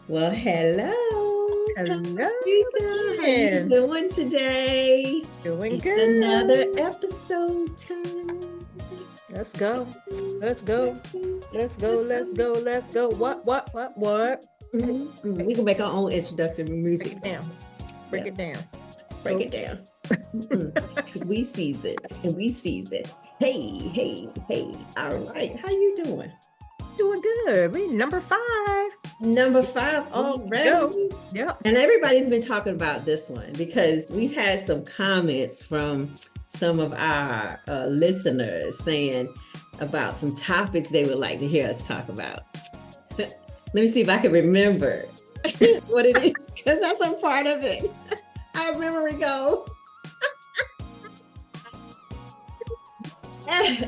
Well, hello, Hello Paprika. How you again. doing today? Doing It's another good. episode time. Let's go. Let's go. Let's go. Let's Let's go. go. Let's go. What? We can make our own introductory Break music. it down. Break Yeah, it down. break it Okay. down. Because we sees it and we sees it. Hey, hey, hey. All right. How you doing? Doing good. We number 5. Number 5 Go. already. Yep. And everybody's been talking about this one because we've had some comments from some of our listeners saying about some topics they would like to hear us talk about. Let me see if I can remember what it is because that's a part of it. Our memory go.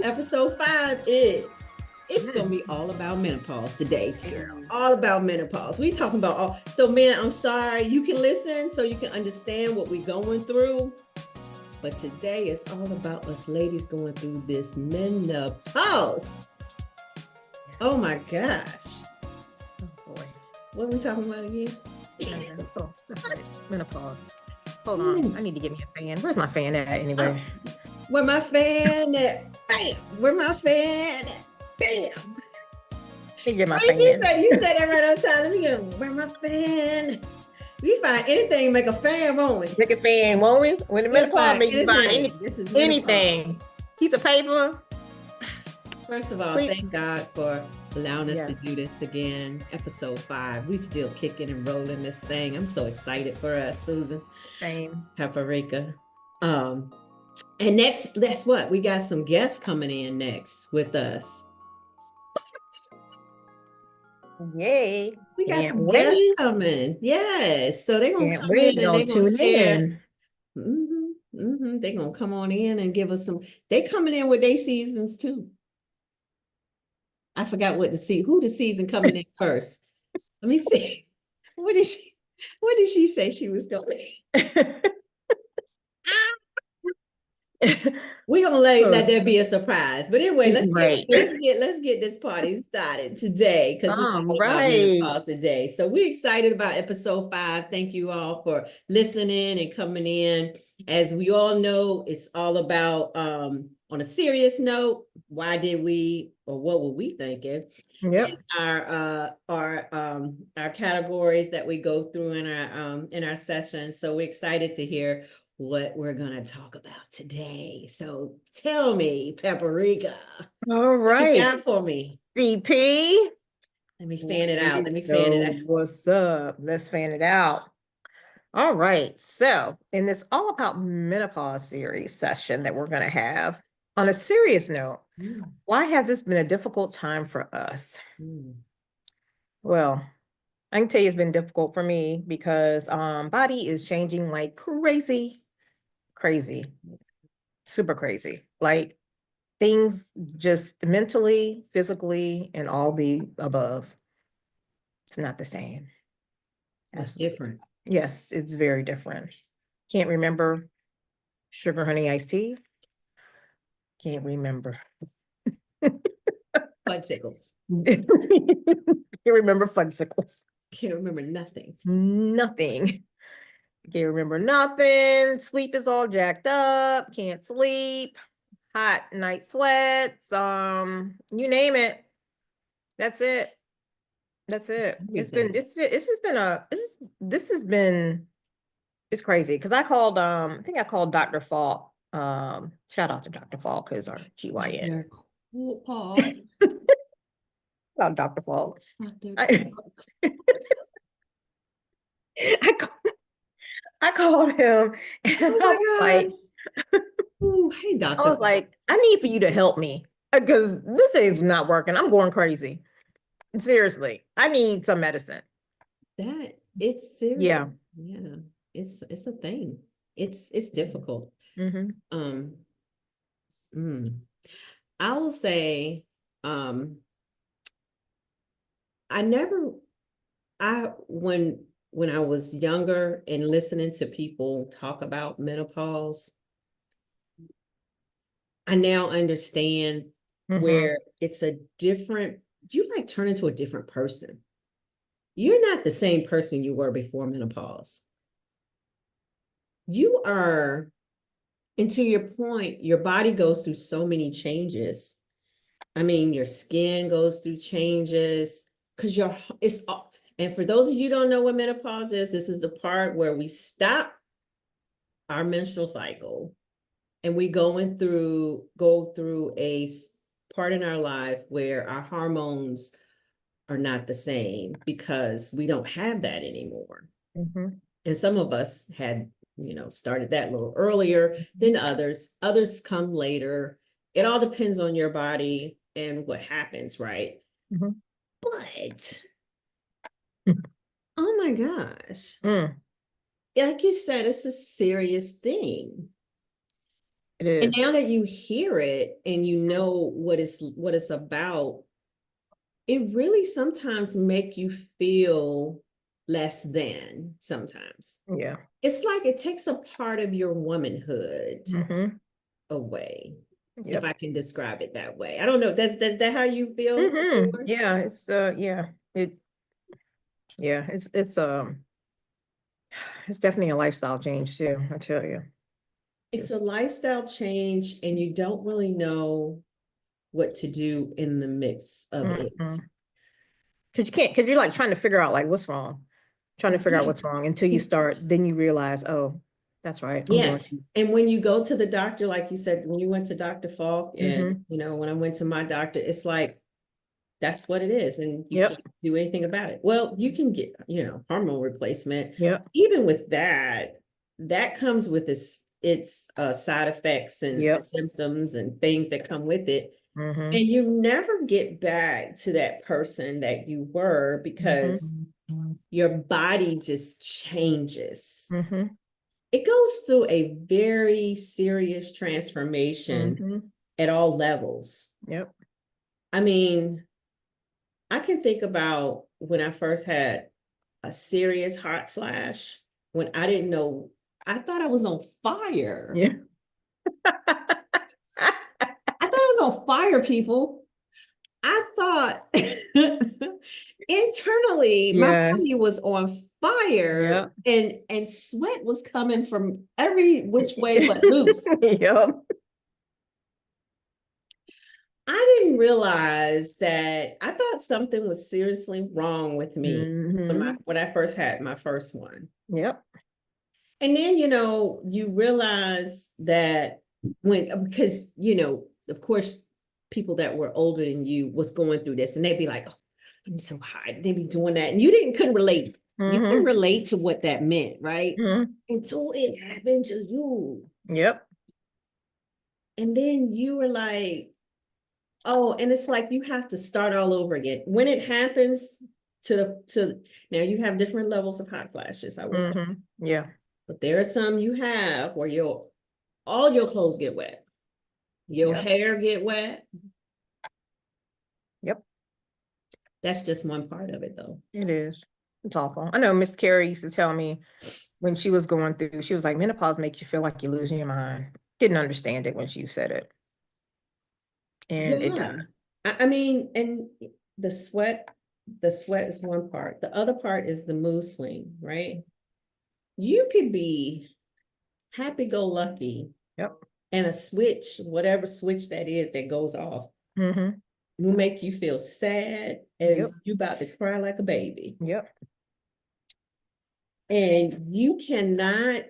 Episode 5 is it's gonna be all about menopause today, girl. All about menopause. We talking about all. So, man, I'm sorry. You can listen so you can understand what we're going through. But today is all about us ladies going through this menopause. Oh my gosh. Oh boy. What are we talking about again? Oh, that's right. Menopause. Hold on. I need to get me a fan. Where's my fan at anyway? Where my fan at? Bam. Where my fan at? Bam. Get my Hey, fan. you said that right on time. Let me go. Where my fan? We find anything, make a fan, won't we? Make a fan, won't we? When the We'll menopause, find make you find anything. This is menopause. anything. Piece of paper. First of all, Please. thank God for allowing us Yes. to do this again. Episode 5. We still kicking and rolling this thing. I'm so excited for us, Susan. Same. Paprika. And next, that's what we got some guests coming in next with us. Yay. We got Can't some guests wait. coming. Yes. So they're gonna Can't come wait. in and Gonna they're gonna tune share. in. They're gonna come on in and give us some. They coming in with their seasons too. I forgot what to see. Who the season coming in first? Let me see. What did she? What did she say she was going? We're gonna let there be a surprise. But anyway, Right. let's get this party started today because it's All all about right. menopause today. So we're excited about episode 5. Thank you all for listening and coming in. As we all know, it's all about on a serious note, why did we or what were we thinking? Yep. Our categories that we go through in our sessions. So we're excited to hear what we're going to talk about today. So tell me, Paprika, All what you right. got for me? CP. Let me fan it out. Let me fan it So out. what's up? Let's fan it out. All right. So in this all about menopause series session that we're going to have, on a serious note, why has this been a difficult time for us? Well, I can tell you it's been difficult for me because body is changing like crazy, crazy, super crazy. Like things just mentally, physically, and all the above. It's not the same. It's As different. yes, it's very different. Can't remember sugar honey iced tea. Can't remember. Fudgesicles. Can't remember fudgesicles. Can't remember nothing. Nothing. Can't remember nothing. Sleep is all jacked up. Can't sleep. Hot night sweats. You name it. That's it. That's it. It's been Everything. this has been a this has been it's crazy because I called I think I called Dr. Falk. Shout out to Dr. Falk who's our GYN. Dr. Paul. Shout out Dr. Falk. Dr. I, I, ca- I called him and Oh my gosh. Ooh, hey, I Dr. was like, I need for you to help me because this is not working. I'm going crazy. Seriously, I need some medicine. That it's seriously, Yeah. yeah, it's a thing. It's difficult. Mm-hmm. Um, mm, I will say, um, I never, I when I was younger and listening to people talk about menopause, I now understand Mm-hmm. where it's a different, you like turn into a different person. you're not the same person you were before menopause. You are, and to your point, your body goes through so many changes. I mean, your skin goes through changes because it's, and for those of you who don't know what menopause is, this is the part where we stop our menstrual cycle and we go through a part in our life where our hormones are not the same because we don't have that anymore. Mm-hmm. And some of us had, started that a little earlier than others. Others come later. It all depends on your body and what happens, right? Mm-hmm. But oh my gosh, Mm, like you said, it's a serious thing. it And is. now that you hear it and you know what it's about, it really sometimes make you feel less than sometimes. Yeah. It's like it takes a part of your womanhood Mm-hmm. away, if Yep. I can describe it that way. I don't know. Does that how you feel with Mm-hmm. yours? Yeah, it's definitely a lifestyle change too, I tell you. It's a Just lifestyle change, and you don't really know what to do in the midst of it. mm-mm. Because you're like trying to figure out like what's wrong, trying to figure out Yeah. what's wrong until you start, then you realize, oh, that's right, I'm Yeah. going. And when you go to the doctor, like you said, when you went to Dr. Falk, and Mm-hmm. when I went to my doctor, it's like that's what it is, and you Yep. can't do anything about it. Well, you can get, hormone replacement. Yep. Even with that, that comes with its side effects and Yep. symptoms and things that come with it. Mm-hmm. And you never get back to that person that you were because Mm-hmm. your body just changes. Mm-hmm. It goes through a very serious transformation Mm-hmm. at all levels. Yep. I mean, I can think about when I first had a serious hot flash when I didn't know, I thought I was on fire. Yeah. I thought I was on fire, people. I thought internally my body Yes. was on fire, Yep. and sweat was coming from every which way but loose. Yep. I didn't realize that I thought something was seriously wrong with me Mm-hmm. when I first had my first one. Yep. And then, you realize that because, of course, people that were older than you was going through this, and they'd be like, oh, I'm so hot. They'd be doing that. And you couldn't relate. You couldn't Mm-hmm. relate to what that meant, right? Mm-hmm. Until it happened to you. Yep. And then you were like, oh, and it's like you have to start all over again. When it happens to now you have different levels of hot flashes, I will say. Mm-hmm. Yeah. But there are some you have where all your clothes get wet. Your Yep. hair get wet. Yep. That's just one part of it though. It is. It's awful. I know Miss Carrie used to tell me when she was going through, she was like, menopause makes you feel like you're losing your mind. Didn't understand it when she said it. And it Yeah. does. I mean, and the sweat, the sweat is one part. The other part is the mood swing, right? You could be happy-go-lucky, Yep. and a switch, whatever switch that is that goes off, Mm-hmm. will make you feel sad Yep. as you about to cry like a baby. Yep. And you cannot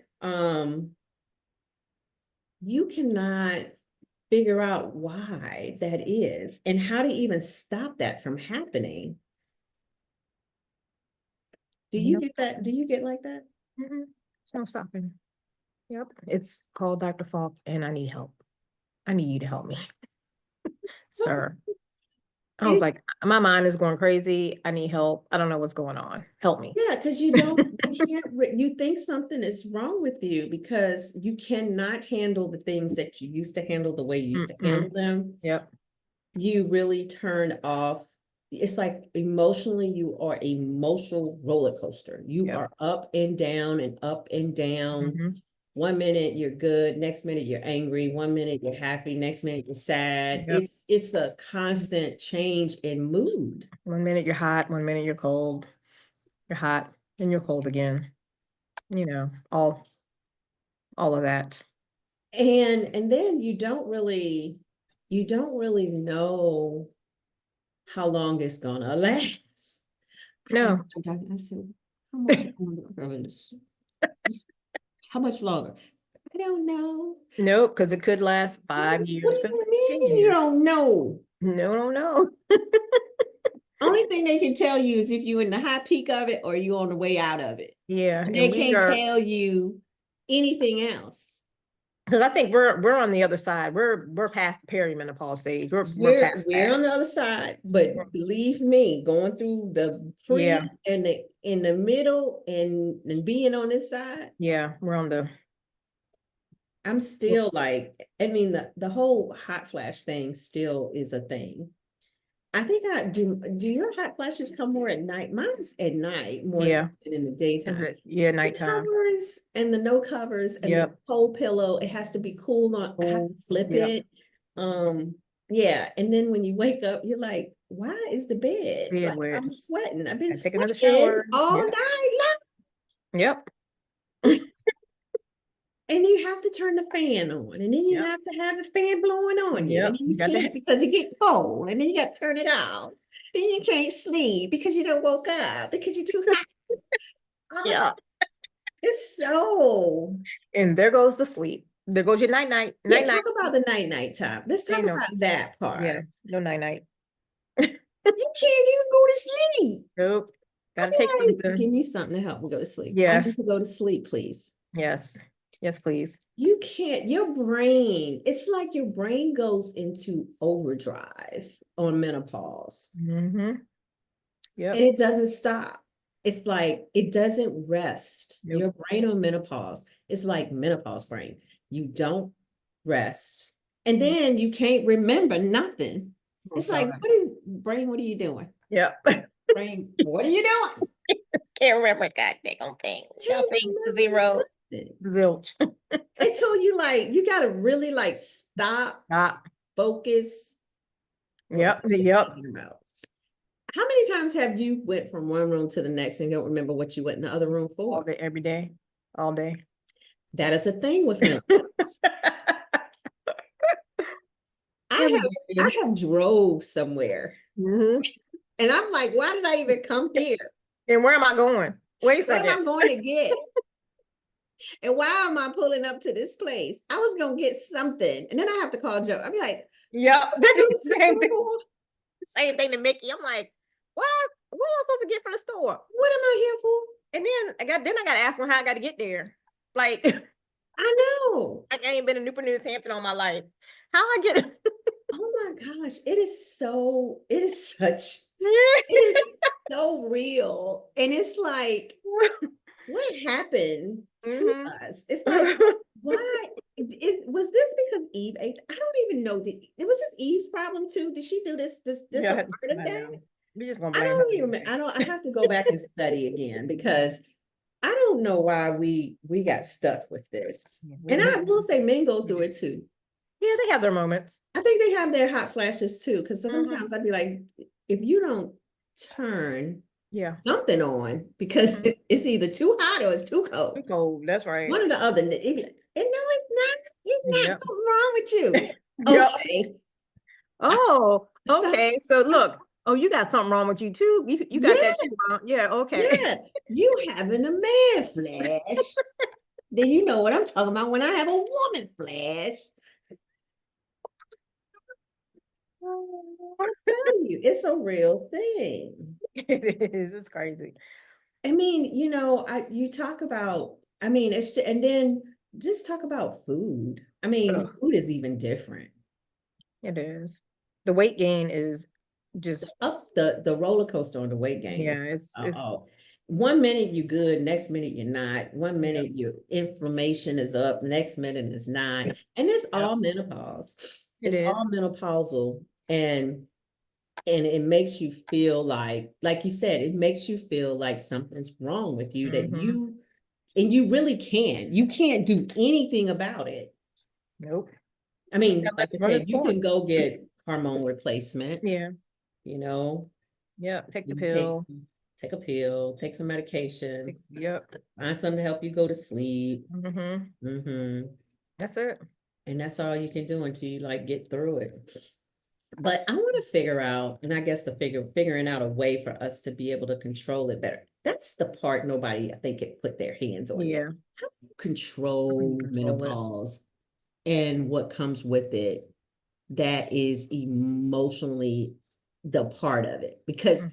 figure out why that is and how to even stop that from happening. Do you Yep. get that? Do you get like that? Mm-hmm. It's no stopping. Yep. It's called Dr. Falk, and I need help. I need you to help me, sir. I was It's like, my mind is going crazy. I need help. I don't know what's going on. Help me. Yeah, because you think something is wrong with you because you cannot handle the things that you used to handle the way you used to handle Mm-mm. them. Yep. You really turn off. It's like emotionally, you are a emotional roller coaster. You Yep. are up and down and up and down. Mm-hmm. 1 minute you're good, next minute you're angry, 1 minute you're happy, next minute you're sad. Yep. It's a constant change in mood. 1 minute you're hot, 1 minute you're cold. You're hot, and you're cold again. You know, all of that. And then you don't really know how long it's gonna last. I No, said, how much longer? How much longer? I don't know. nope, because it could last What 5 years, do could you last 10 mean you years. don't know? No, no, no. Only thing they can tell you is if you're in the high peak of it or you're on the way out of it. Yeah, And and they we can't are, tell you anything else. because I think we're on the other side. We're past the perimenopause stage. We're past We're that. on the other side, but believe me, going through the Yeah, pre and the in the middle and being on this side, yeah, we're on the I'm still like, I mean, the whole hot flash thing still is a thing. I think I do your hot flashes come more at night? Mine's at night more so yeah. than in the Is daytime. it? Yeah, The nighttime. covers and the no covers and the Yep. whole pillow, it has to be cool on, I have Oh, to flip yep. it. Yeah. And then when you wake up, you're like, why is the bed? Bed Like wet. I'm sweating. I've been I take another sweating shower. all Yeah. night Yep. long. And you have to turn the fan on, and then you Yep. have to have the fan blowing on you, and Yep. then You you got can't that. because it gets cold, and then you got to turn it off. Then you can't sleep because you don't woke up because you're too hot. Oh, Yeah. it's so And there goes the sleep. There goes your night night. yeah. Night Talk night. about the night time. Let's talk Ain't no, about that yeah, part. no night night. You can't even go to sleep. Nope. I'll Gotta be take like, give something. me something to help me go to sleep. I need Yes. to go to sleep, please. Yes. Yes, please. You can't, your brain, it's like your brain goes into overdrive on menopause. Mm-hmm. And Yep. it doesn't stop. It's like it doesn't rest. Nope. Your brain on menopause, it's like menopause brain. You don't rest. And then you can't remember nothing. Oh It's like, God. what are you doing? Yep. Brain, what are you doing? Can't remember that damn thing. Can't Nothing. remember Zero. nothing. Zilch. Until you like, you gotta really like stop, Ah. focus. What was Yep. I just Yep. thinking about? How many times have you went from one room to the next and don't remember what you went in the other room All for? day, every day. All day. That is a thing with menopause. Every I day. have drove somewhere Mm-hmm. and I'm like, why did I even come here? And where am I going? Wait a What am second. I going to get? And why am I pulling up to this place? I was gonna get something. And then I have to call Joe. I'll be like, Yep. what That are is you to the the same store thing. for? Same thing to Mickey. I'm like, what am I supposed to get from the store? What am I here for? And then I gotta ask him how I gotta get there. Like I know. I ain't been in Newport News, Hampton all my life. How I get Oh my gosh. It is such, it is so real. And it's like, what happened to hmm us? It's like, why was this because Eve ate? I don't even know. Was this Eve's problem too? Did she do this a Yeah, part of I that? know. We just gonna I blame her. don't even I don't I have to go back and study again because I don't know why we got stuck with this. And I will say men go through it too. Yeah, they have their moments. I think they have their hot flashes too, because hmm sometimes I'd be like, if you don't turn Yeah. something on because Mhm. it's either too hot or it's too Too cold. cold. That's right. One or the other. And no, it's not. It's not Yep. something wrong with you. Yep. Okay. Oh, So okay. So look. Oh, you got something wrong with you too. You got yeah, that too, huh? Yeah, okay. yeah. You having a man flash. Then you know what I'm talking about when I have a woman flash. I'm telling you, it's a real thing. It is. It's crazy. I mean, you talk about, I mean, and then just talk about food. I mean, Ugh, food is even different. it is. The weight gain is just, Up the roller coaster on the weight gain is yeah, it's oh, 1 minute you good, next minute you're not. One yep, minute your inflammation is up, the next minute it's not. And it's yep, all menopause. it It's is. all menopausal. And it makes you feel like you said, it makes you feel like something's wrong with you that Mm-hmm. you really can't. You can't do anything about it. Nope. I Just mean, gotta like let I it run said, its you can course. go get hormone replacement, Yeah. you know, Yeah. Take the you take pill. take a pill, take some medication, Yep. find something to help you go to sleep. That's it. And that's all you can do until you like get through it. But I want to figure out, and I guess figuring out a way for us to be able to control it better. That's the part nobody, I think, can put their hands on yet. Yeah. How do you control Control it. menopause and what comes with it that is emotionally the part of it? Because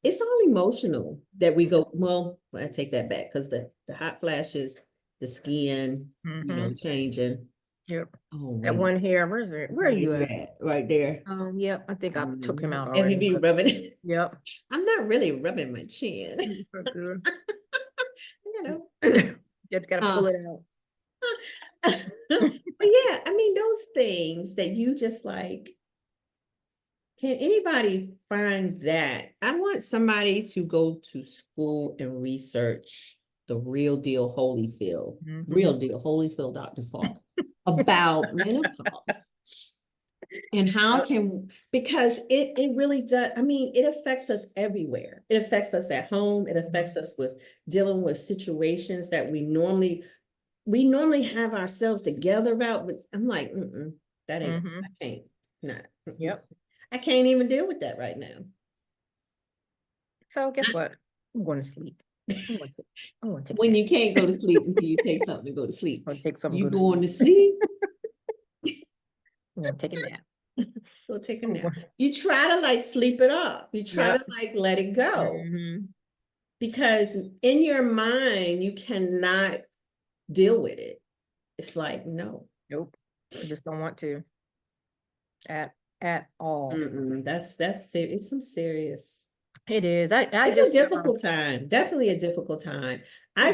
it's all emotional that we go, well, I take that back because the hot flashes, the skin, changing. Yep. Oh, That wait. one hair, where are you at? Right there. Yep, I think I took him out As you already. be rubbing it. Yep. I'm not really rubbing my chin. So good. You know. Just gotta pull it out. But yeah, I mean, those things that you just like, can anybody find that? I want somebody to go to school and research the real deal Holyfield, real deal Holyfield, Dr. Falk, about menopause. And how can, because it really does, I mean, it affects us everywhere. It affects us at home. It affects us with dealing with situations that we normally have ourselves together about, but I'm like, that ain't, I can't, not. Yep. I can't even deal with that right now. So guess what? I'm going to sleep. I'm going to take When you can't go to sleep until you take something to go to sleep. I'll take something You to going to sleep? I'm going to take a nap. Go take a nap. You try to like sleep it off. You try to like let it go. Because in your mind, you cannot deal with it. It's like, no. Nope. I just don't want to. At all. That's serious. It's some serious. It is. It's a difficult time. Definitely a difficult time. I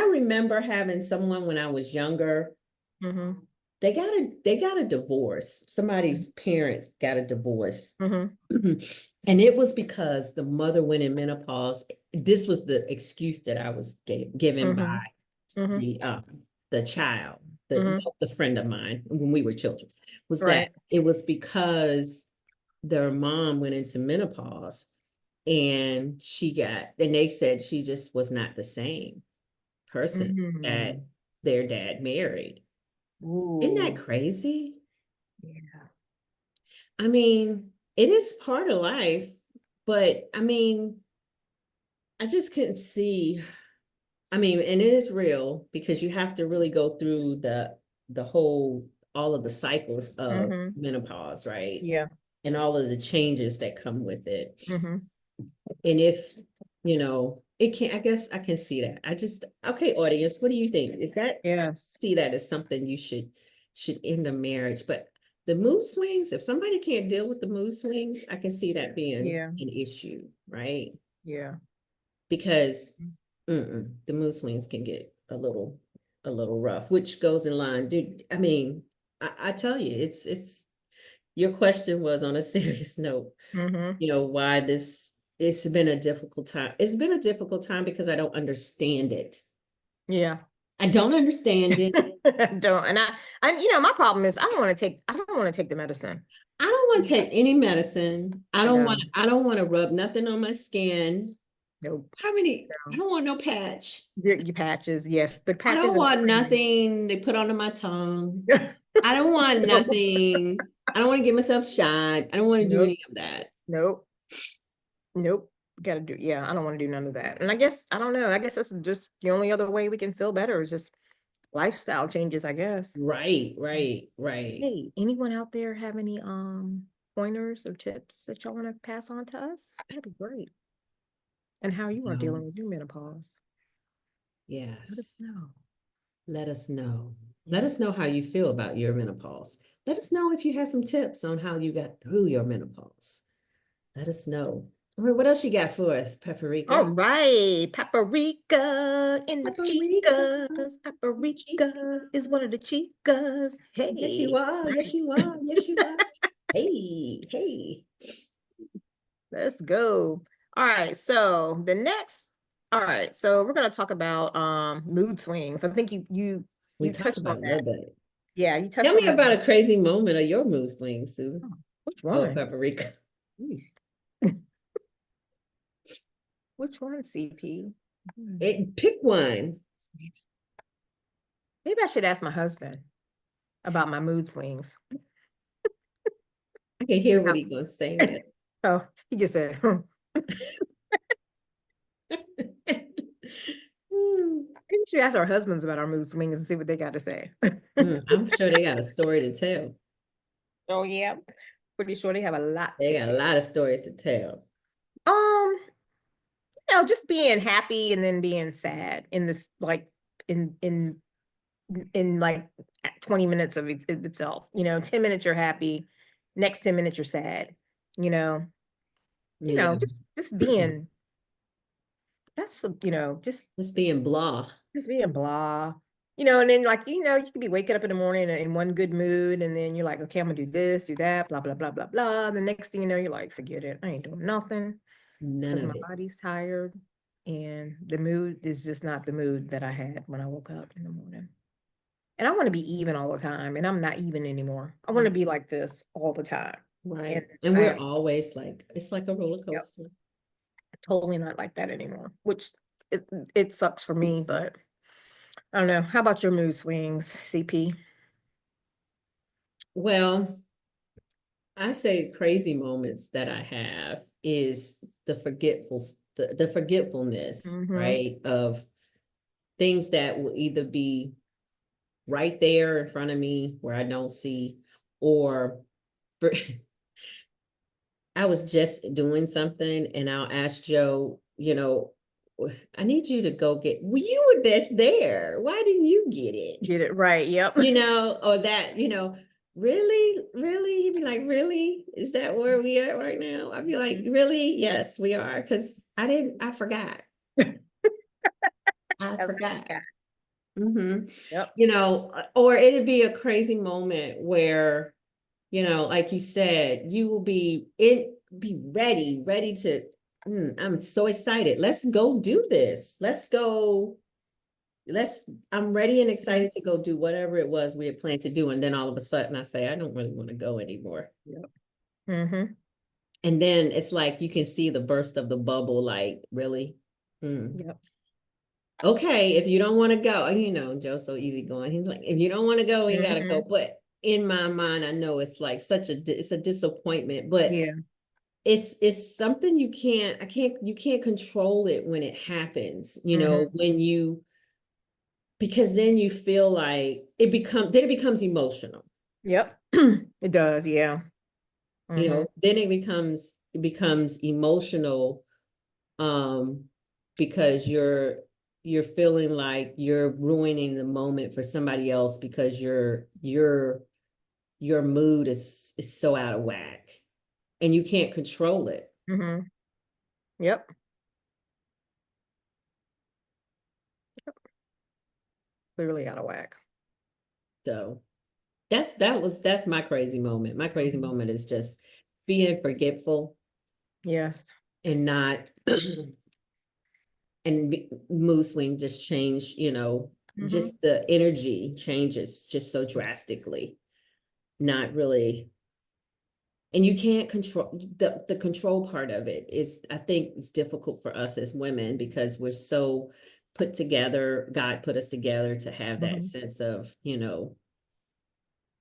remember having someone when I was younger. They got a divorce. Somebody's parents got a divorce. And it was because the mother went in menopause. This was the excuse that I was given by the child, the friend of mine when we were children, was that it was because their mom went into menopause and they said she just was not the same person that their dad married. Ooh. Isn't that crazy? Yeah. I mean, it is part of life, but I mean, I just couldn't see. I mean, and it is real because you have to really go through all of the cycles of menopause, right? Yeah. And all of the changes that come with it. And if, it can, I guess I can see that. Okay, audience, what do you think? Is that, see that as something you should end a marriage, but the mood swings, if somebody can't deal with the mood swings, I can see that being an issue, right? Yeah. Because the mood swings can get a little rough, which goes in line. I mean, I tell you, it's your question was on a serious note. Why it's been a difficult time. It's been a difficult time because I don't understand it. Yeah. I don't understand it. And my problem is I don't want to take the medicine. I don't want to take any medicine. I don't want to rub nothing on my skin. Nope. I don't want no patch. Your patches, yes. The patches. I don't want nothing they put under my tongue. I don't want nothing. I don't want to get myself shot. I don't want to do any of that. Nope. I don't want to do none of that. And I guess, I don't know. I guess that's just the only other way we can feel better is just lifestyle changes, I guess. Right. Hey, anyone out there have any pointers or tips that y'all want to pass on to us? That'd be great. And how you are dealing with your menopause. Yes. Let us know. Let us know. Let us know how you feel about your menopause. Let us know if you have some tips on how you got through your menopause. Let us know. All right, what else you got for us, Paprika? All right, Paprika in the chicas. Paprika is one of the chicas. Hey. Yes, you are. Yes, you are. Yes, you are. Hey. Let's go. All right, so we're going to talk about mood swings. I think you touched about on that. A little bit. Yeah, you touched on that. Tell me about a crazy moment of your mood swings, Susan. Which one? Oh, Paprika. Which one, CP? Pick one. Maybe I should ask my husband about my mood swings. I can hear what he's gonna say now. Oh, he just said, maybe we should ask our husbands about our mood swings and see what they got to say. I'm sure they got a story to tell. Oh, yeah. Pretty sure they have a lot They to got a tell. lot of stories to tell. Just being happy and then being sad in this, like, in like 20 minutes of itself, 10 minutes you're happy, next 10 minutes you're sad, you know, Yeah. just being, that's, Just being blah. just being blah, and then, like, you could be waking up in the morning in one good mood, and then you're like, okay, I'm gonna do this, do that, blah, blah, blah, blah, blah. The next thing you know, you're like, forget it. I ain't doing nothing None because of my it. body's tired and the mood is just not the mood that I had when I woke up in the morning. And I want to be even all the time, and I'm not even anymore. I want to be like this all the time. And Right. And I we're am, always like, it's like a roller yep, coaster. totally not like that anymore, which it sucks for me, but I don't know. How about your mood swings, CP? Well, I say crazy moments that I have is the forgetfulness, Mm-hmm. right? Of things that will either be right there in front of me where I don't see, or I was just doing something and I'll ask Joe, I need you to go get, well, you were just there. Why didn't you get it? Get it right. Yep. Or that, really, really? He'd be like, really? Is that where we at right now? I'd be like, really? Yes, we are. Cause I forgot. I I forgot. forgot. Mm-hmm. Yep. Or it'd be a crazy moment where, like you said, you will be ready to, I'm so excited. Let's go do this. I'm ready and excited to go do whatever it was we had planned to do. And then all of a sudden I say, I don't really want to go anymore. Yep. Mm-hmm. And then it's like, you can see the burst of the bubble, like, really? Hmm. Yep. Okay, if you don't want to go, Joe's so easygoing. He's like, if you don't want to go, you gotta go. Mm-hmm. But in my mind, I know it's like it's a disappointment, but Yeah. it's something you can't control it when it happens, Mm-hmm. because then you feel like it becomes emotional, Yep. It does. Yeah. Mm-hmm. then it becomes emotional, um because you're feeling like you're ruining the moment for somebody else because your mood is so out of whack and you can't control it. Mm-hmm. Yep. Clearly out of whack. So that's my crazy moment. My crazy Mhm. moment is just being forgetful Yes. and not and mood swing just change, Mm-hmm. just the energy changes just so drastically. Not really. And you can't control the control part of it is, I think it's difficult for us as women because we're so put together. God put us together to have that Mm-hmm. sense of,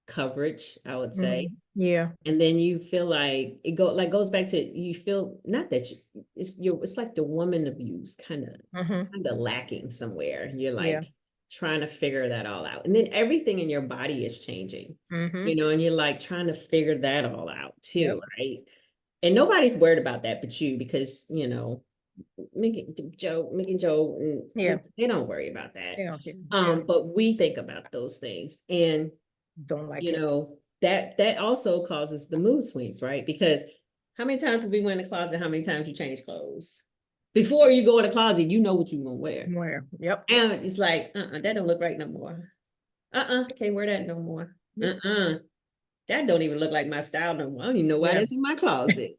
coverage, I would say. Mm-hmm. Yeah. And then you feel like goes back to, you feel not that it's like the woman of you's Mm-hmm. kind of lacking somewhere. You're Yeah. like trying to figure that all out. And then everything in your body is changing, Mm-hmm. and you're like trying to figure that all out too, Yep. right? And nobody's worried about that but you, because Mick and Joe, Yeah. they don't worry about that. Yeah. Okay. Yeah. But we think about those things, and Don't like you it. know that also causes the mood swings, right? Because how many times have we went in the closet? How many times you change clothes before you go in the closet? You know what you're gonna wear, Where? Yep. and it's like, that don't look right no more. Can't wear that no more. Yep. That don't even look like my style no more. I don't even know why Yeah. that's in my closet.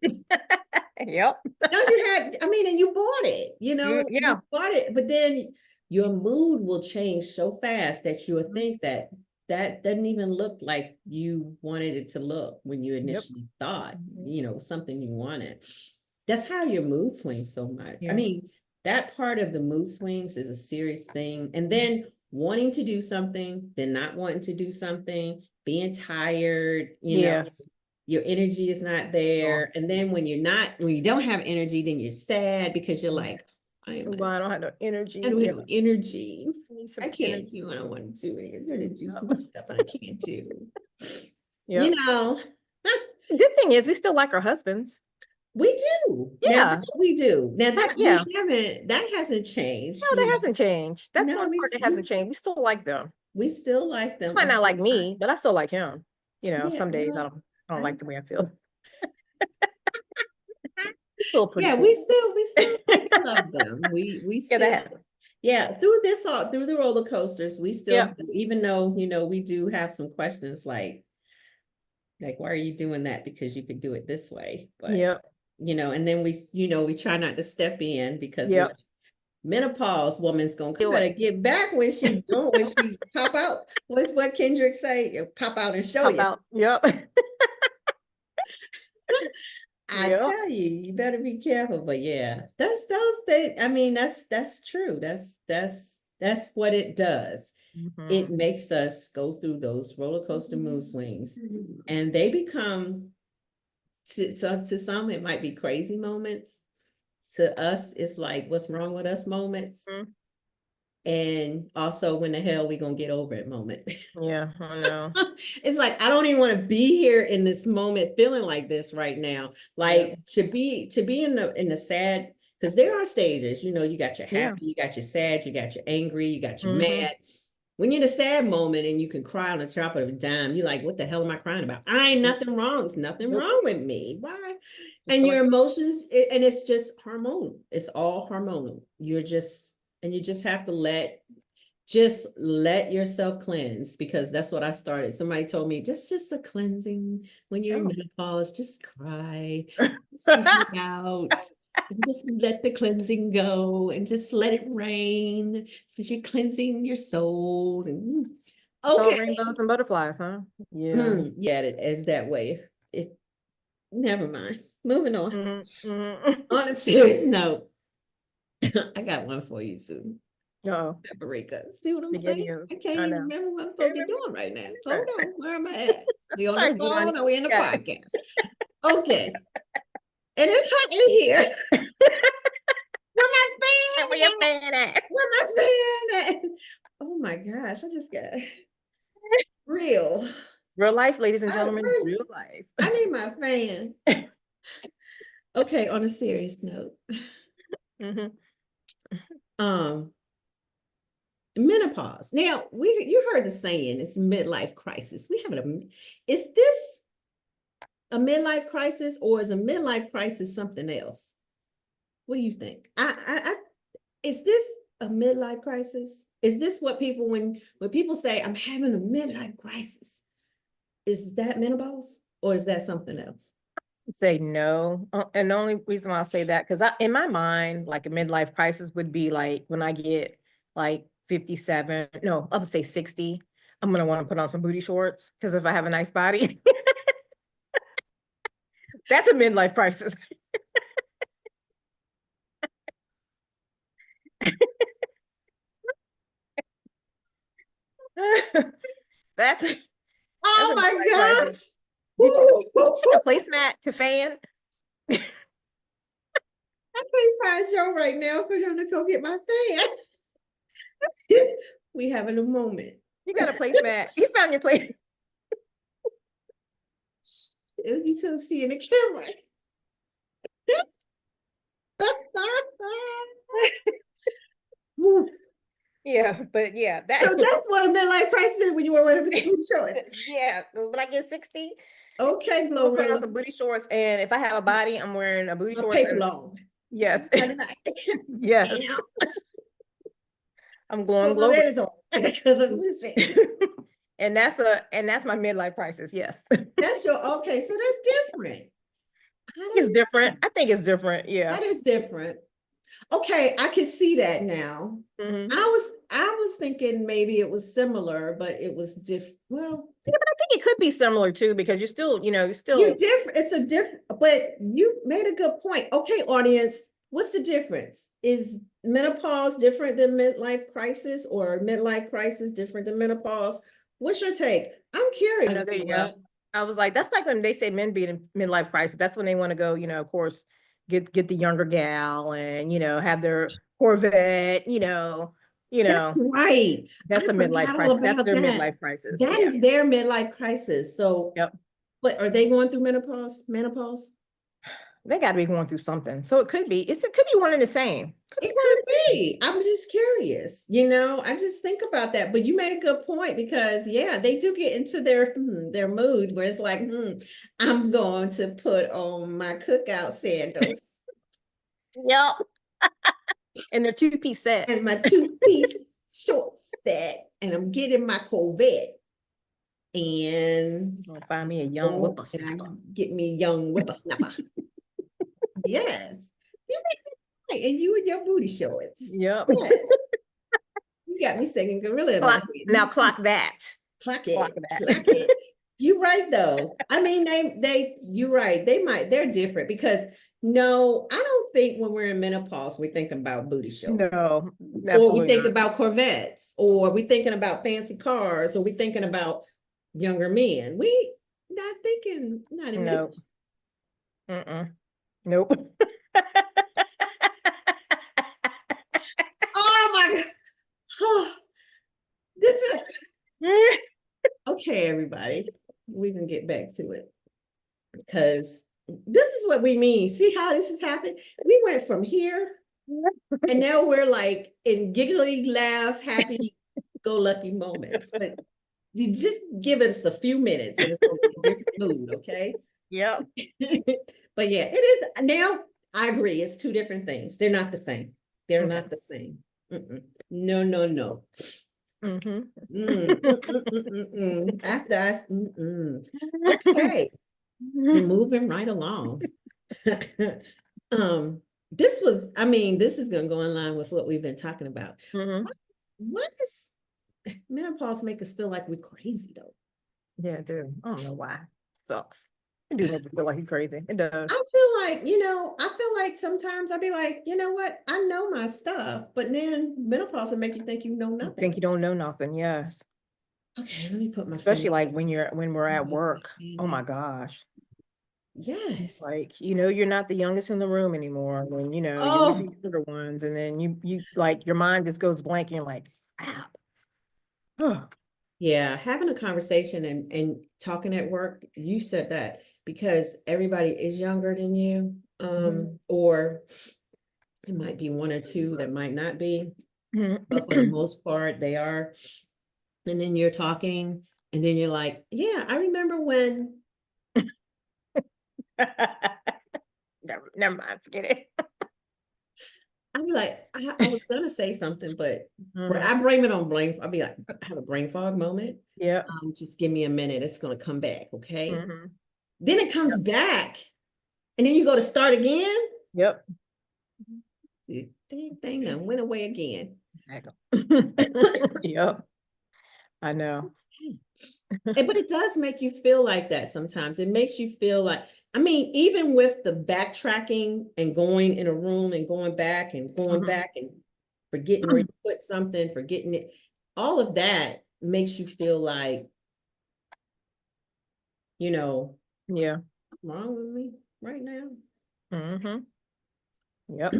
Yep. Don't you have, I mean, and you bought it, you Yeah. bought it, but then your mood will change so fast that you'll think that that doesn't even look like you wanted it to look when you Yep. initially thought, something you wanted. that's how your mood swings so much. I Yeah. mean, that part of the mood swings is a serious thing. And then wanting to do something, then not wanting to do something, being tired, Yes. your energy is not there. Lost. And then when you don't have energy, then you're sad because you're like, Well, I don't have no I don't energy. have energy. I need I some can't energy. do what I want to do. And you're gonna do some Yep. stuff and I can't do. You Yep. know, The good thing is we still like our husbands. we do. Now Yeah. that we do. Now that Yeah. that hasn't changed, No, that hasn't changed. That's No, one part that hasn't changed. We still like them. we still like He them might all not like the time. me, but I still like him. Yeah, Some days well, I don't I, like the way I feel. He's still pretty yeah, cool. we still like and love them. We Yeah, still that happened. yeah, through the roller coasters, we still Yep. even though, we do have some questions like why are you doing that? Because you could do it this way. But Yep. and then we try not to step in because we're Yep. like, menopause woman's gonna Do better it. get back when she pop out. What's what Kendrick say? Pop out and show Pop you. out. Yep. I Yep. tell you, you better be careful. But yeah, that's those they I mean, that's true. That's what it does. It Mhm. makes us go through those roller coaster mood swings, and they become to some it might be crazy moments. To us, it's like what's wrong with us moments. Mhm. And also when the hell we gonna get over it moment. Yeah, I know. It's like I don't even want to be here in this moment feeling like this right now. Yep. Like to be in the sad, because there are stages, you got your Yeah. happy, you got your sad, you got your angry, you got your Hmm. mad. When you're in a sad moment and you can cry on the top of a dime, you're like, what the hell am I crying about? I ain't nothing wrong. There's nothing Nope. wrong with me. Why? Just And feel your like emotions, and it's just hormonal. It's all hormonal. You just have to let yourself cleanse, because that's what I started. Somebody told me just a cleansing when you're in oh. menopause, just cry, sweep it out, and just let the cleansing go and just let it rain. So you're cleansing your soul. And It's all okay, rainbows and butterflies, huh? Yeah. yeah, it is that way. If never mind. Moving on. Hmm. Hmm. On a serious note, I got one for you soon. Oh, Paprika. See what I'm saying? spaghettios. I can't I even know. remember what I'm Can't supposed to be remember. doing right now. Hold Sure. on. Where am I at? We on the Sorry, phone Giovanni. or we in the Got it. podcast? Okay. And it's hot in here. Where my Where your fan at? fan at? Where my fan at? Oh my gosh. I just got real. Real life, ladies and gentlemen, First, real life. I need my fan. Okay, on a serious note. Hmm. Um, menopause. Now, you heard the saying, it's midlife crisis. Is this a midlife crisis, or is a midlife crisis something else? What do you think? Is this a midlife crisis? Is this what people when people say I'm having a midlife crisis? Is that menopause, or is that something else? Say no. And the only reason why I'll say that, because in my mind, like a midlife crisis would be like when I get like 57, no, I would say 60, I'm gonna want to put on some booty shorts because if I have a nice body, that's a midlife crisis. That's that's Oh a my midlife crisis. gosh. Did you take a placemat to fan? I can't find Joe right now for him to go get my fan. We having a moment. You got a placemat. You found your place. You couldn't see in the camera. Yeah, but yeah, So that's what a midlife crisis is when you were wearing booty shorts. yeah, when I get 60, Okay, I'm gonna put on Glorilla. some booty shorts, and if I have a body, I'm wearing a booty My shorts paper and long. yes, Friday night. yes, You know, I'm glowing put my globally. babies on because of loose fans. And that's my midlife crisis. Yes, That's your okay. So that's different. I it's don't different. know. I think it's different. Yeah. That is different. Okay, I can see that now. Mhm. I was thinking maybe it was similar, but it was different. Well, Yeah, but I think it could be similar too, because you're still, you're you're still different. It's a different, but you made a good point. Okay, audience, what's the difference? Is menopause different than midlife crisis, or midlife crisis different than menopause? What's your take? I'm curious. there you go. I was like, that's like when they say men be in midlife crisis. That's when they want to go, of course, get the younger gal and have their Corvette, That's right. I that's a midlife forgot all crisis. That's about their that. midlife crisis. That Yeah. is their midlife crisis. So, Yep. but are they going through menopause? Menopause? They got to be going through something. So it could be, it could be one and the same. Could be It one and the could same. be. I'm just curious. I just think about that. But you made a good point, because yeah, they do get into their mood where it's like, I'm going to put on my cookout sandals Yep. And their two-piece set. and my two-piece short set, and I'm getting my Corvette, and Gonna find me a young go and whippersnapper. get me a young whippersnapper. Yes. You make that right. And you and your booty shorts. Yep. Yes. You got me singing gorilla in my head. Now clock that. Clock Clock it. that. Clock it. You're right though. I mean, you're right. They're different, because no, I don't think when we're in menopause, we're thinking about booty shorts. No, Or we absolutely think not. about Corvettes, or we thinking about fancy cars, or we thinking about younger men. We not thinking, not in No. Nope. Oh my God. Oh, this is okay, everybody. We can get back to it, because this is what we mean. See how this has happened? We went from here, and now we're like in giggly, laugh, happy go lucky moments. But you just give us a few minutes and it's gonna be a different mood, okay? Yep. But yeah, it is now. I agree, it's two different things. They're not the same. They're not the same. No, no, no. After us, okay, and moving right along. This was, I mean, this is gonna go in line with what we've been talking about. What does menopause make us feel like we're crazy though? Yeah, I do. I don't know why. Sucks. It do make me feel like you're crazy. It does. I feel like sometimes I'd be like, you know what? I know my stuff, but then menopause will make you think you know You nothing. think you don't know nothing, yes. Okay, let me put my Especially finger. like when we're at work. Oh my gosh. Yes. Like, you're not the youngest in the room anymore. When, you're with Oh, the older ones, and then you like your mind just goes blank and you're like, crap. Oh, yeah. Having a conversation and talking at work, you said that, because everybody is younger than you. Or it might be one or two that might not be, but for the most part, they are. And then you're talking, and then you're like, yeah, I remember when. never mind, forget it. I'd be like, I was gonna say something, but I blame it on brain. I'll be like, I have a brain fog moment. Yeah. Just give me a minute. It's gonna come back. Okay. Mhm. Then it comes Yep. back, and then you go to start again. Yep. The damn thing that went away again. Yep. I know. But it does make you feel like that sometimes. It makes you feel like, I mean, even with the backtracking and going in a room and going back and going back and forgetting where you put something, forgetting it, all of that makes you feel like, Yeah. what's wrong with me right now? Yep.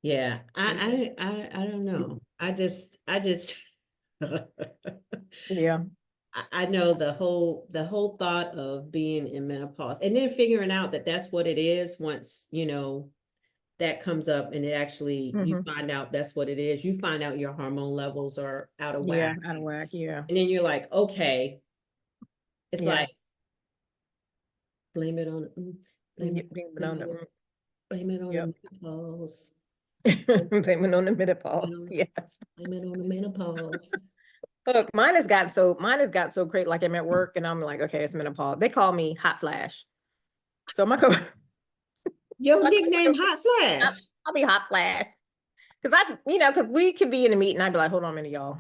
Yeah, I don't know. I just Yeah. I know the whole thought of being in menopause, and then figuring out that that's what it is. Once that comes up, and it actually, you find out that's what it is. You find out your hormone levels are out of Yeah, whack, out of whack. Yeah. and then you're like, okay, it's Yeah. like blame it on blame, Blame it blame on it on the, blame it on yep. the menopause. Blame it on the Blame menopause. it on, Yes. blame it on the menopause. Look, mine has got so great. Like I'm at work and I'm like, okay, it's menopause. They call me hot flash. So my co Your nickname Hot I'll, Flash. I'll be hot flash. Cause cause we could be in a meeting. I'd be like, hold on a minute, y'all.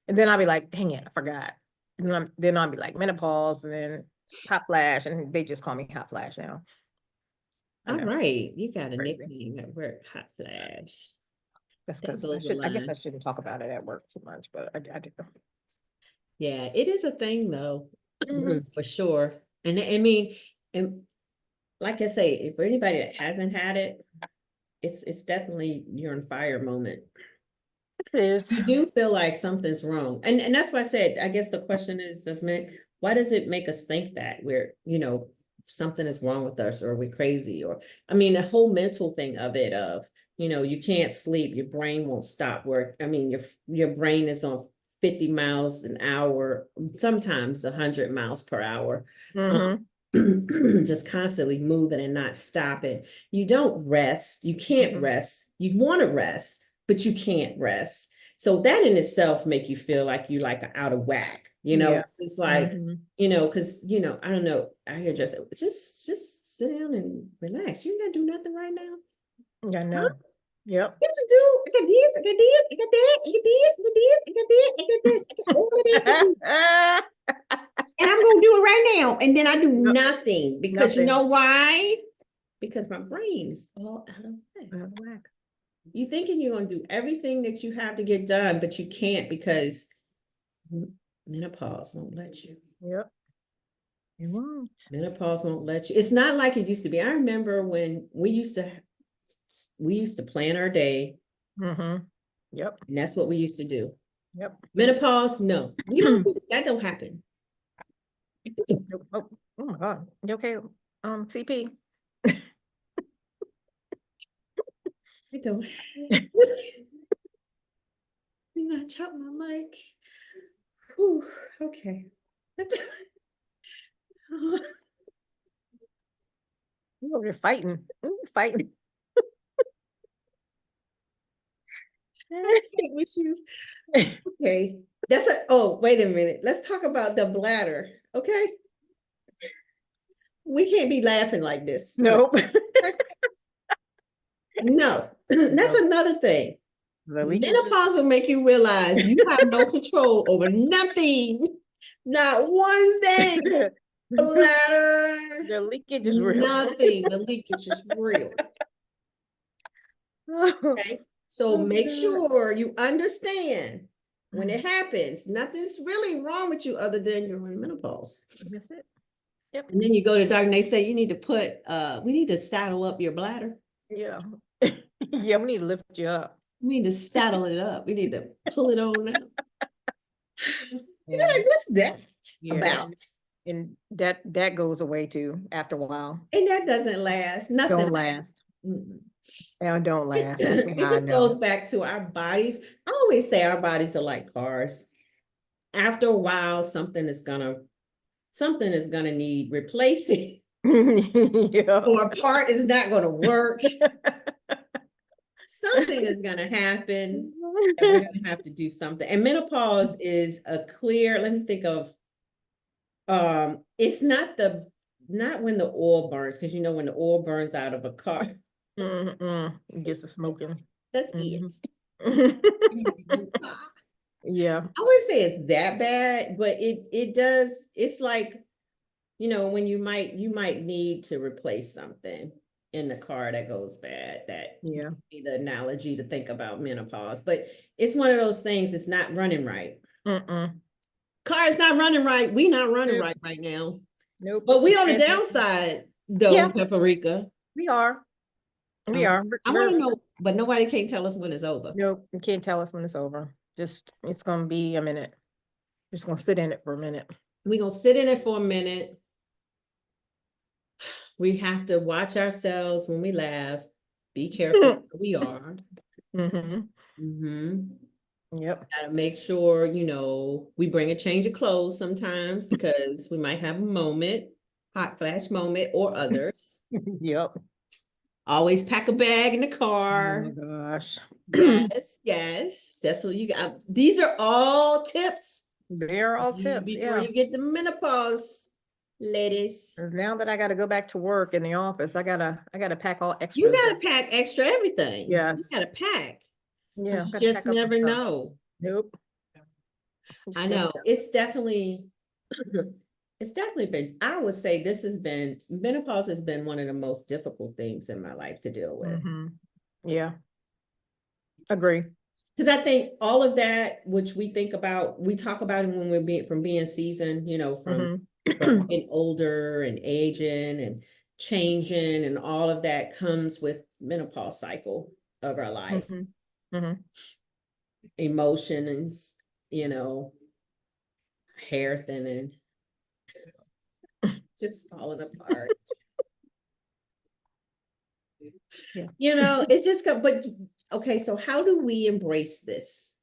And then I'll be like, dang it, I forgot. And then I'll be like menopause and then hot flash. And they just call me hot flash now. I All know. right. You got a Crazy. nickname at work, Hot Flash. That's That because blows the I guess I line. shouldn't talk about it at work too much, but I do. Yeah, it is a thing though, Mhm. for sure. And I mean, and like I say, for anybody that hasn't had it, it's definitely you're on fire moment. It is. You do feel like something's wrong. And that's why I said, I guess the question is, why does it make us think that we're, something is wrong with us or we're crazy? Or, I mean, the whole mental thing of it, of, you can't sleep, your brain won't stop work. I mean, your brain is on 50 miles an hour, sometimes 100 miles per hour. Mm-hmm. Just constantly moving and not stopping. You don't rest. You can't Mm-hmm. rest. You want to rest, but you can't rest. So that in itself make you feel like you like out of whack, Yeah. it's like, Mm-hmm. because, I don't know, I hear just sit down and relax. You ain't gotta do nothing right now. I Huh? know. Yep. What to do? I got this, I got this, I got that, I got this, I got this, I got that, I got this, I got all of that to do. And I'm gonna do it right now. And then I do Yep. nothing because you Nothing. know why? Because my brain is all out of whack. Out of whack. You thinking you're gonna do everything that you have to get done, but you can't because menopause won't let you. Yep. You won't. Menopause won't let you. It's not like it used to be. I remember when we used to plan our day, Mm-hmm. Yep. and that's what we used to do. Yep. Menopause, no, we don't do that. Don't happen. Oh, oh my God. You okay? CP. I don't. We not chop my mic. Whew, okay. That's You're fighting. Fighting. with you. Okay. Wait a minute. Let's talk about the bladder. Okay. We can't be laughing like this. Nope. No, that's No. another thing. The leakage Menopause will make you realize you have no control over nothing, not one thing. Bladder, the leakage is real. nothing. The leakage is real. Okay. So make sure you understand when it happens, nothing's really wrong with you other than you're in menopause. That's it. Yep. And then you go to the doctor and they say you need to we need to saddle up your bladder. Yeah. Yeah, we need to lift you up. We need to saddle it up. We need to pull it on out. Yeah. Like, what's that Yeah. about? And that goes away too after a while. And that doesn't last. Nothing Don't last. Mm-mm. And don't last. It just goes back to our bodies. I always say our bodies are like cars. After a while, something is gonna need replacing. Yeah. Or a part is not gonna work. Something is gonna happen, and we're gonna have to do something. And menopause is a clear, let me think of, it's not when the oil burns, because when the oil burns out of a car. It gets the smoking. That's it. Yeah. I wouldn't say it's that bad, but it does. It's like, when you might need to replace something in the car that goes bad. That Yeah. be the analogy to think about menopause. But it's one of those things. It's not running right. Car is not running right. We not running right now. Nope. But we on the downside though, Yeah. Paprika. We are. We are. I want to know, but nobody can tell us when it's over. Nope. You can't tell us when it's over. Just it's gonna be a minute. We're just gonna sit in it for a minute. We're gonna sit in it for a minute. We have to watch ourselves when we laugh. Be careful. We are. Yep. Gotta make sure, we bring a change of clothes sometimes because we might have a moment, hot flash moment, or others. Yep. Always pack a bag in the car. Oh my gosh. Yes. That's what you got. These are all tips. They're all tips. Before you get the menopause, ladies. 'Cause now that I got to go back to work in the office, I gotta pack all You extras. gotta pack extra everything. Yes. You gotta pack. Yeah, You gotta just pack up my never stuff. know. Nope. I know. It's definitely been, I would say menopause has been one of the most difficult things in my life to deal with. Yeah. Agree. Because I think all of that, which we talk about it when we're being seasoned, from getting older and aging and changing, and all of that comes with menopause cycle of our life. Emotions, hair thinning, just falling apart. Yeah. It just but okay, so how do we embrace this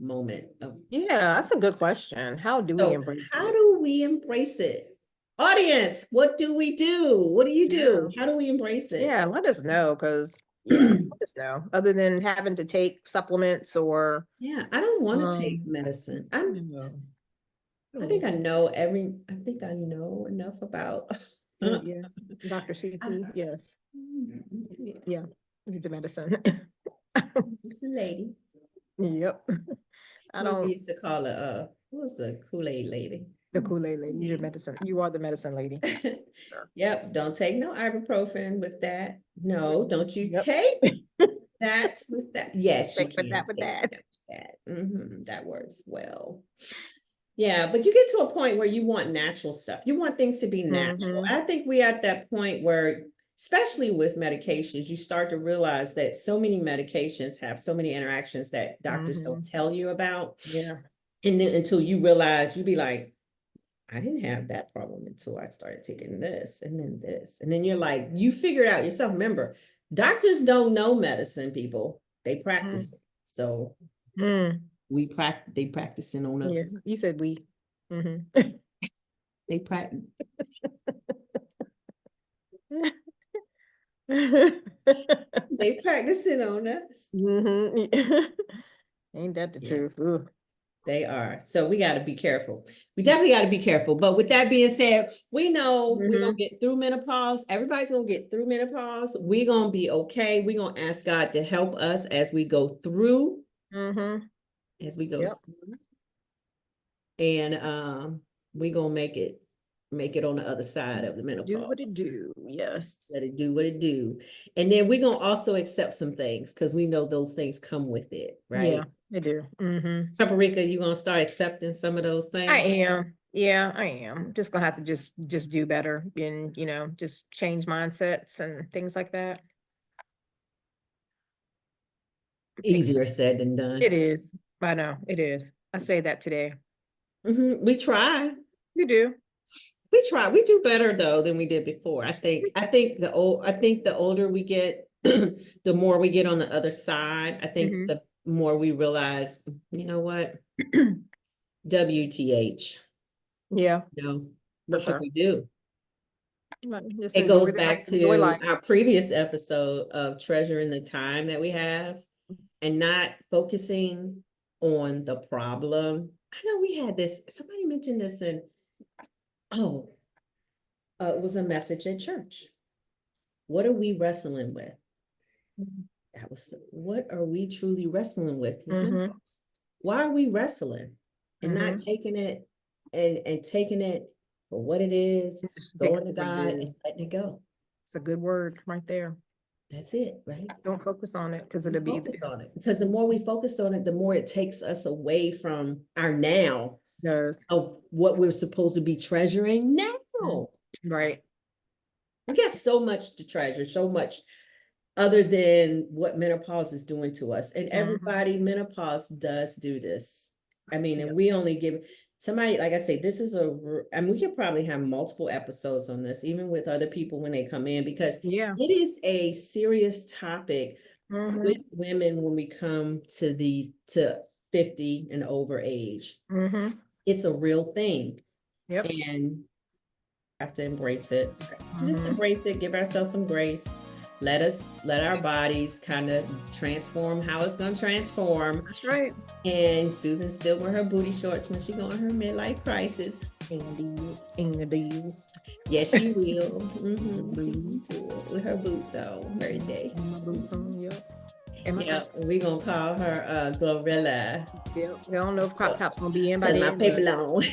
moment of Yeah, that's a good question. How do we embrace how it? do we embrace it? Audience, what do we do? What do you do? Yeah. How do we embrace it? Yeah, let us know, because let us know. Other than having to take supplements or Yeah, I don't want to take medicine. I think I know enough about yeah, Dr. CP, yes. Yeah, he's a medicine. It's a lady. Yep. I What we don't used to call her, what was the Kool-Aid lady? the Kool-Aid lady, you're medicine. You are the medicine lady. Sure. Yep, don't take no ibuprofen with that. No, don't you Yep. take that with that. Yes, you Take with can that with take that. that. That works well. Yeah, but you get to a point where you want natural stuff. You want things to be natural. I think we're at that point where, especially with medications, you start to realize that so many medications have so many interactions that doctors don't tell you about. Yeah. And then until you realize, you'd be like, I didn't have that problem until I started taking this and then this. And then you're like, you figure it out yourself. Remember, doctors don't know medicine, people. They practice it. So they practicing on Yeah, us. you said we. They practice. They practicing on us. Ain't that the Yeah. truth? Ooh. They are. So we got to be careful. We definitely got to be careful. But with that being said, we know we're going to get through menopause. Everybody's going to get through menopause. We're going to be okay. We're going to ask God to help us as we go through. As we go through. And we're going to make it on the other side of the menopause. Do what it do. Yes. Let it do what it do. And then we're going to also accept some things, because we know those things come with it, right? Yeah, they do. Paprika, you going to start accepting some of those things? I am. Yeah, I am. Just gonna have to just do better, and just change mindsets and things like that. Easier said than done. It is. I know it is. I say that today. We try. You do. We try. We do better though than we did before. I think the older we get, the more we get on the other side. I think the more we realize, you know what? WTH. Yeah. What can we do? Just It goes enjoy back enjoy to life. our previous episode of treasuring the time that we have and not focusing on the problem. I know we had this, somebody mentioned this in, it was a message at church. What are we wrestling with? That was, what are we truly wrestling with menopause? Why are we wrestling and not taking it and taking it for what it is, going to God and letting it go? It's a good word right there. That's it, right? Don't focus on it, because it'll be focus on it. Because the more we focus on it, the more it takes us away from our now of what we're supposed to be treasuring now. Right. We got so much to treasure, so much other than what menopause is doing to us. And everybody, menopause does do this. I mean, and we only give somebody, like I say, this is we could probably have multiple episodes on this, even with other people when they come in, because it is a serious topic with women when we come to 50 and over age. It's a real thing. And have to embrace it. Just embrace it, give ourselves some grace. Let our bodies kind of transform how it's gonna transform. That's right. And Susan's still wearing her booty shorts when she going her midlife crisis. And the deals. Yes, she will. She's going to with her boots on, Mary J. My boots on, yep. Yeah, we're going to call her Glorilla. Yep. We don't know if crop top's going to be in by Because then. my paper long.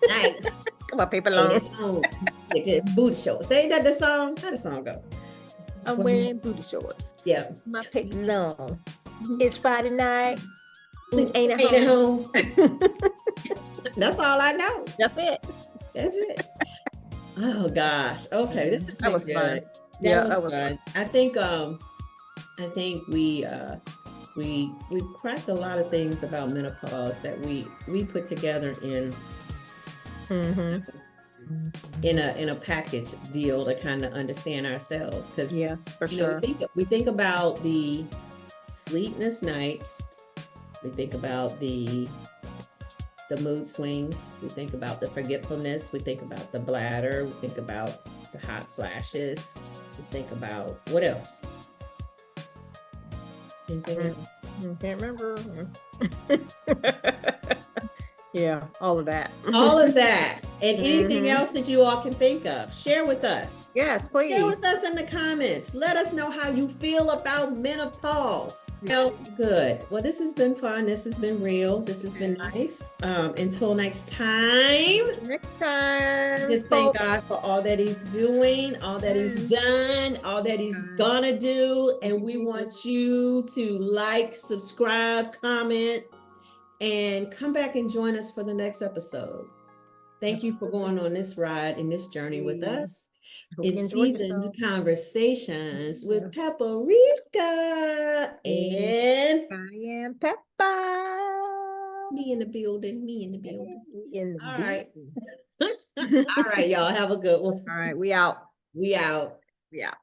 Nice. Come on, paper long. Like the booty shorts. Ain't that the song? How the song go? I'm wearing booty shorts. Yeah. My paper long. It's Friday night. Ain't at Ain't home. at home. That's all I know. That's it. That's it. Oh gosh. Okay, this is That was good. fun. That was fun. I think we cracked a lot of things about menopause that we put together in in a package deal to kind of understand ourselves, because for sure. We think about the sleepless nights, we think about the mood swings, we think about the forgetfulness, we think about the bladder, we think about the hot flashes, we think about what else? Anything else? Can't remember. Yeah, all of that. All of that. And anything else that you all can think of, share with us. Yes, please. Share with us in the comments. Let us know how you feel about menopause. Well, good. Well, this has been fun. This has been real. This has been nice. Until next time. Just thank God for all that he's doing, all that he's done, all that he's gonna do. And we want you to like, subscribe, comment, and come back and join us for the next episode. Thank you for going on this ride and this journey with us. It's Seasoned Conversations with Paprika and Cayenne Pepper. Me in the building. All right. All All right, y'all. Have a good one. right, we out. We out. Yeah.